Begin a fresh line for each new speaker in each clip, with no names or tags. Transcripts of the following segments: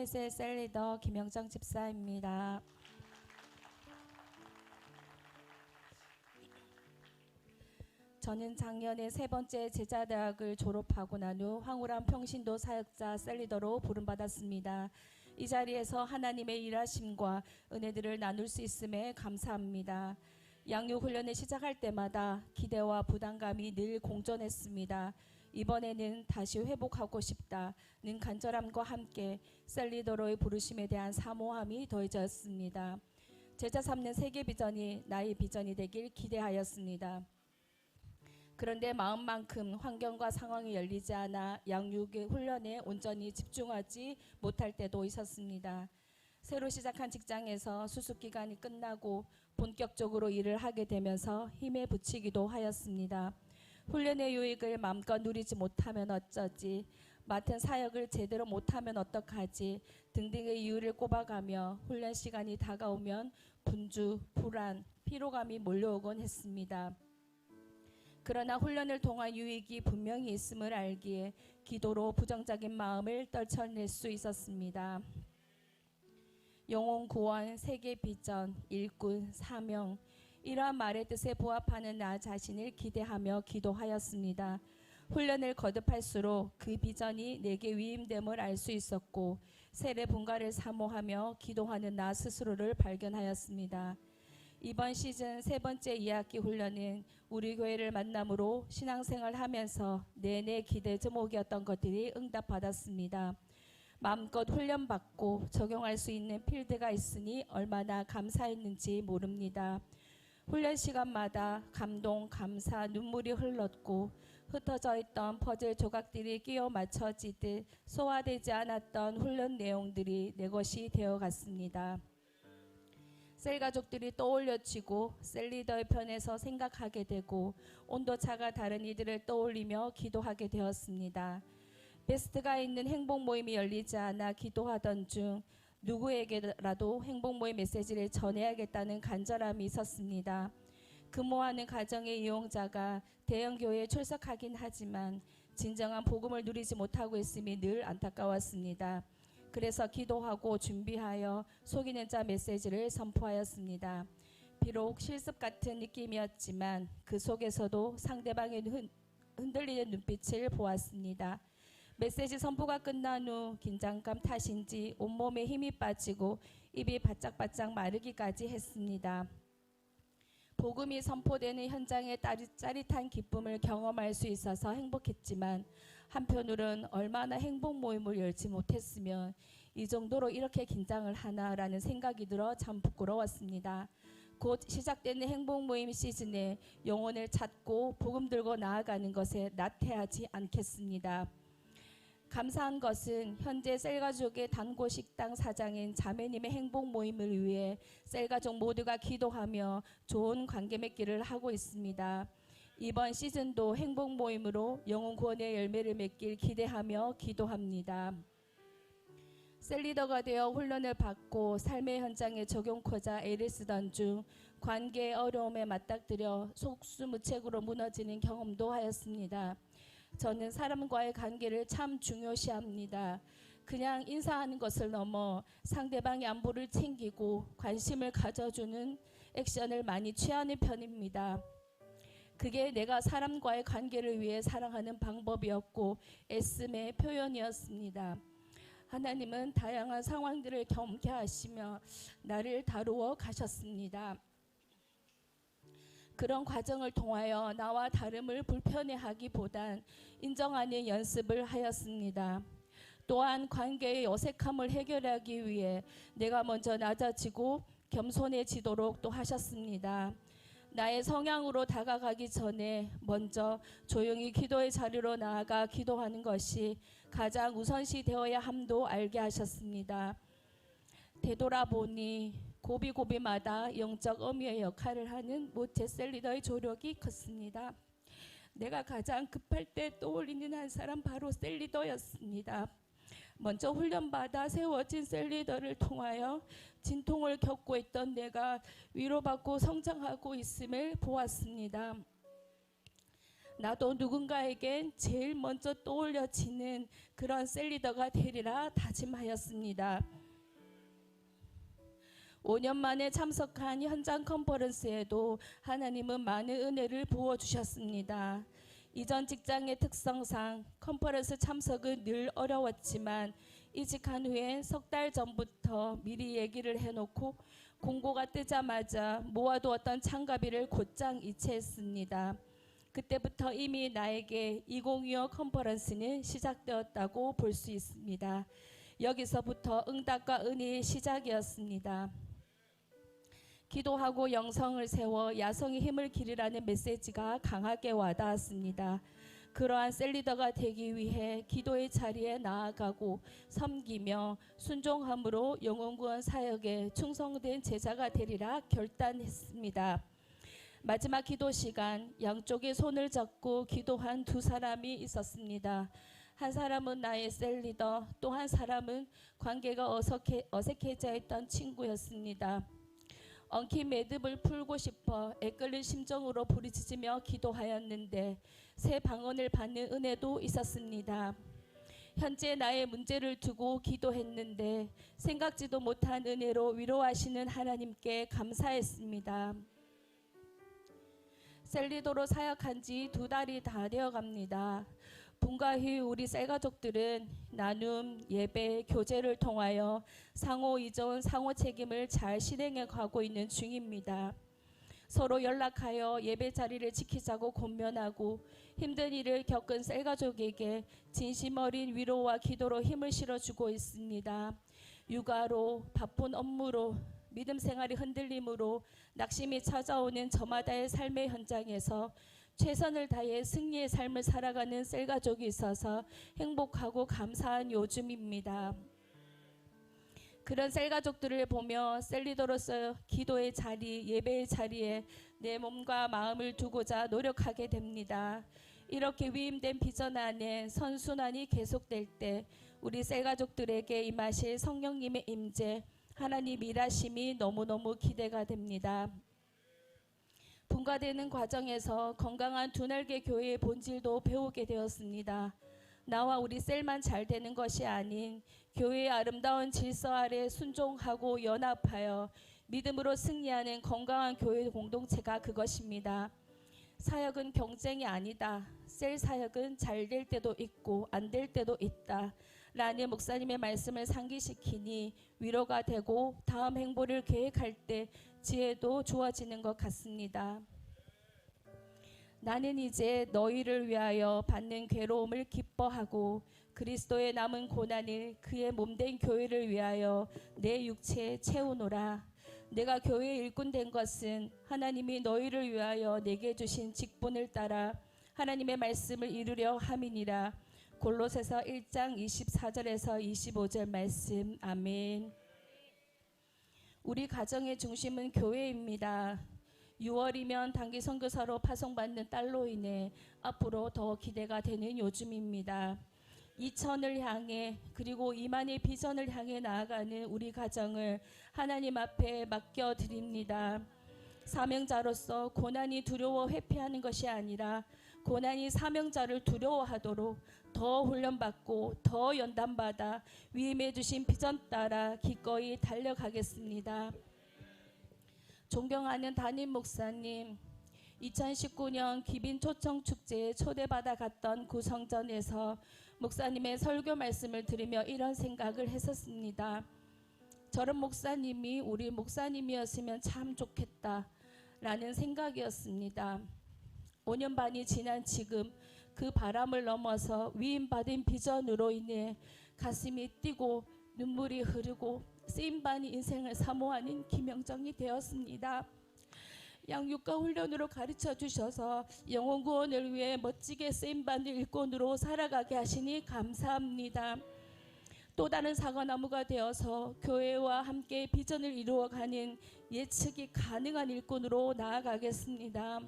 승리의 셀리더 김영정 집사입니다. 저는 작년에 세 번째 제자대학을 졸업하고 난 후 황홀한 평신도 사역자 셀리더로 부름받았습니다. 이 자리에서 하나님의 일하심과 은혜들을 나눌 수 있음에 감사합니다. 양육훈련을 시작할 때마다 기대와 부담감이 늘 공존했습니다. 이번에는 다시 회복하고 싶다는 간절함과 함께 셀리더로의 부르심에 대한 사모함이 더해졌습니다. 제자 삼는 세계 비전이 나의 비전이 되길 기대하였습니다. 그런데 마음만큼 환경과 상황이 열리지 않아 양육의 훈련에 온전히 집중하지 못할 때도 있었습니다. 새로 시작한 직장에서 수습기간이 끝나고 본격적으로 일을 하게 되면서 힘에 부치기도 하였습니다. 훈련의 유익을 마음껏 누리지 못하면 어쩌지, 맡은 사역을 제대로 못하면 어떡하지 등등의 이유를 꼽아가며 훈련 시간이 다가오면 분주, 불안, 피로감이 몰려오곤 했습니다. 그러나 훈련을 통한 유익이 분명히 있음을 알기에 기도로 부정적인 마음을 떨쳐낼 수 있었습니다. 영혼 구원, 세계 비전, 일꾼, 사명, 이러한 말의 뜻에 부합하는 나 자신을 기대하며 기도하였습니다. 훈련을 거듭할수록 그 비전이 내게 위임됨을 알 수 있었고 세례 분가를 사모하며 기도하는 나 스스로를 발견하였습니다. 이번 시즌 세 번째 2학기 훈련은 우리 교회를 만남으로 신앙생활 하면서 내내 기대 제목이었던 것들이 응답받았습니다. 마음껏 훈련받고 적용할 수 있는 필드가 있으니 얼마나 감사했는지 모릅니다. 훈련 시간마다 감동, 감사, 눈물이 흘렀고 흩어져 있던 퍼즐 조각들이 끼워 맞춰지듯 소화되지 않았던 훈련 내용들이 내 것이 되어갔습니다. 셀 가족들이 떠올려지고 셀리더의 편에서 생각하게 되고 온도차가 다른 이들을 떠올리며 기도하게 되었습니다. 베스트가 있는 행복 모임이 열리지 않아 기도하던 중 누구에게라도 행복 모임 메시지를 전해야겠다는 간절함이 있었습니다. 근무하는 가정의 이용자가 대형 교회에 출석하긴 하지만 진정한 복음을 누리지 못하고 있음이 늘 안타까웠습니다. 그래서 기도하고 준비하여 속이는 자 메시지를 선포하였습니다. 비록 실습 같은 느낌이었지만 그 속에서도 상대방의 흔들리는 눈빛을 보았습니다. 메시지 선포가 끝난 후 긴장감 탓인지 온몸에 힘이 빠지고 입이 바짝바짝 마르기까지 했습니다. 복음이 선포되는 현장의 짜릿한 기쁨을 경험할 수 있어서 행복했지만 한편으로는 얼마나 행복 모임을 열지 못했으면 이 정도로 이렇게 긴장을 하나라는 생각이 들어 참 부끄러웠습니다. 곧 시작되는 행복 모임 시즌에 영혼을 찾고 복음 들고 나아가는 것에 나태하지 않겠습니다. 감사한 것은 현재 셀가족의 단골 식당 사장인 자매님의 행복 모임을 위해 셀가족 모두가 기도하며 좋은 관계 맺기를 하고 있습니다. 이번 시즌도 행복 모임으로 영혼 구원의 열매를 맺길 기대하며 기도합니다. 셀리더가 되어 훈련을 받고 삶의 현장에 적용코자 애를 쓰던 중 관계의 어려움에 맞닥뜨려 속수무책으로 무너지는 경험도 하였습니다. 저는 사람과의 관계를 참 중요시합니다. 그냥 인사하는 것을 넘어 상대방의 안부를 챙기고 관심을 가져주는 액션을 많이 취하는 편입니다. 그게 내가 사람과의 관계를 위해 사랑하는 방법이었고 애씀의 표현이었습니다. 하나님은 다양한 상황들을 경험케 하시며 나를 다루어 가셨습니다. 그런 과정을 통하여 나와 다름을 불편해하기보단 인정하는 연습을 하였습니다. 또한 관계의 어색함을 해결하기 위해 내가 먼저 낮아지고 겸손해지도록 또 하셨습니다. 나의 성향으로 다가가기 전에 먼저 조용히 기도의 자리로 나아가 기도하는 것이 가장 우선시 되어야 함도 알게 하셨습니다. 되돌아보니 고비고비마다 영적 어미의 역할을 하는 모태 셀리더의 조력이 컸습니다. 내가 가장 급할 때 떠올리는 한 사람 바로 셀리더였습니다. 먼저 훈련받아 세워진 셀리더를 통하여 진통을 겪고 있던 내가 위로받고 성장하고 있음을 보았습니다. 나도 누군가에겐 제일 먼저 떠올려지는 그런 셀리더가 되리라 다짐하였습니다. 5년 만에 참석한 현장 컨퍼런스에도 하나님은 많은 은혜를 부어주셨습니다. 이전 직장의 특성상 컨퍼런스 참석은 늘 어려웠지만 이직한 후에 석 달 전부터 미리 얘기를 해놓고 공고가 뜨자마자 모아두었던 참가비를 곧장 이체했습니다. 그때부터 이미 나에게 2025 컨퍼런스는 시작되었다고 볼 수 있습니다. 여기서부터 응답과 은혜의 시작이었습니다. 기도하고 영성을 세워 야성의 힘을 기르라는 메시지가 강하게 와닿았습니다. 그러한 셀리더가 되기 위해 기도의 자리에 나아가고 섬기며 순종함으로 영혼구원 사역에 충성된 제자가 되리라 결단했습니다. 마지막 기도 시간, 양쪽에 손을 잡고 기도한 두 사람이 있었습니다. 한 사람은 나의 셀리더, 또 한 사람은 관계가 어색해져 있던 친구였습니다. 엉킨 매듭을 풀고 싶어 애끓는 심정으로 부르짖으며 기도하였는데 새 방언을 받는 은혜도 있었습니다. 현재 나의 문제를 두고 기도했는데 생각지도 못한 은혜로 위로하시는 하나님께 감사했습니다. 셀리더로 사역한 지 2달이 다 되어갑니다. 분가 후 우리 셀가족들은 나눔, 예배, 교제를 통하여 상호 이전, 상호 책임을 잘 실행해 가고 있는 중입니다. 서로 연락하여 예배 자리를 지키자고 권면하고 힘든 일을 겪은 셀가족에게 진심 어린 위로와 기도로 힘을 실어주고 있습니다. 육아로, 바쁜 업무로, 믿음 생활이 흔들림으로 낙심이 찾아오는 저마다의 삶의 현장에서 최선을 다해 승리의 삶을 살아가는 셀가족이 있어서 행복하고 감사한 요즘입니다. 그런 셀가족들을 보며 셀리더로서 기도의 자리, 예배의 자리에 내 몸과 마음을 두고자 노력하게 됩니다. 이렇게 위임된 비전 안에 선순환이 계속될 때 우리 셀가족들에게 임하실 성령님의 임재, 하나님 일하심이 너무너무 기대가 됩니다. 분가되는 과정에서 건강한 두 날개 교회의 본질도 배우게 되었습니다. 나와 우리 셀만 잘 되는 것이 아닌 교회의 아름다운 질서 아래 순종하고 연합하여 믿음으로 승리하는 건강한 교회 공동체가 그것입니다. 사역은 경쟁이 아니다. 셀 사역은 잘 될 때도 있고 안 될 때도 있다. 라는 목사님의 말씀을 상기시키니 위로가 되고 다음 행보를 계획할 때 지혜도 좋아지는 것 같습니다. 나는 이제 너희를 위하여 받는 괴로움을 기뻐하고 그리스도의 남은 고난을 그의 몸된 교회를 위하여 내 육체에 채우노라. 내가 교회의 일꾼 된 것은 하나님이 너희를 위하여 내게 주신 직분을 따라 하나님의 말씀을 이루려 함이니라. 골로새서 1장 24절에서 25절 말씀. 아멘. 우리 가정의 중심은 교회입니다. 6월이면 단기 선교사로 파송받는 딸로 인해 앞으로 더 기대가 되는 요즘입니다. 2천을 향해 그리고 2만의 비전을 향해 나아가는 우리 가정을 하나님 앞에 맡겨드립니다. 사명자로서 고난이 두려워 회피하는 것이 아니라 고난이 사명자를 두려워하도록 더 훈련받고 더 연단받아 위임해 주신 비전 따라 기꺼이 달려가겠습니다. 존경하는 담임 목사님, 2019년 기빈 초청 축제에 초대받아 갔던 구성전에서 목사님의 설교 말씀을 들으며 이런 생각을 했었습니다. 저런 목사님이 우리 목사님이었으면 참 좋겠다 라는 생각이었습니다. 5년 반이 지난 지금 그 바람을 넘어서 위임받은 비전으로 인해 가슴이 뛰고 눈물이 흐르고 쓰임받은 인생을 사모하는 김영정이 되었습니다. 양육과 훈련으로 가르쳐 주셔서 영혼 구원을 위해 멋지게 쓰임받는 일꾼으로 살아가게 하시니 감사합니다. 또 다른 사과나무가 되어서 교회와 함께 비전을 이루어가는 예측이 가능한 일꾼으로 나아가겠습니다.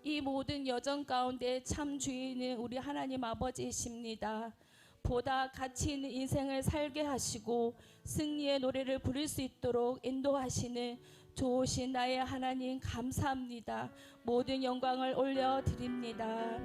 이 모든 여정 가운데 참 주인은 우리 하나님 아버지이십니다. 보다 가치 있는 인생을 살게 하시고 승리의 노래를 부를 수 있도록 인도하시는 좋으신 나의 하나님 감사합니다. 모든 영광을 올려드립니다.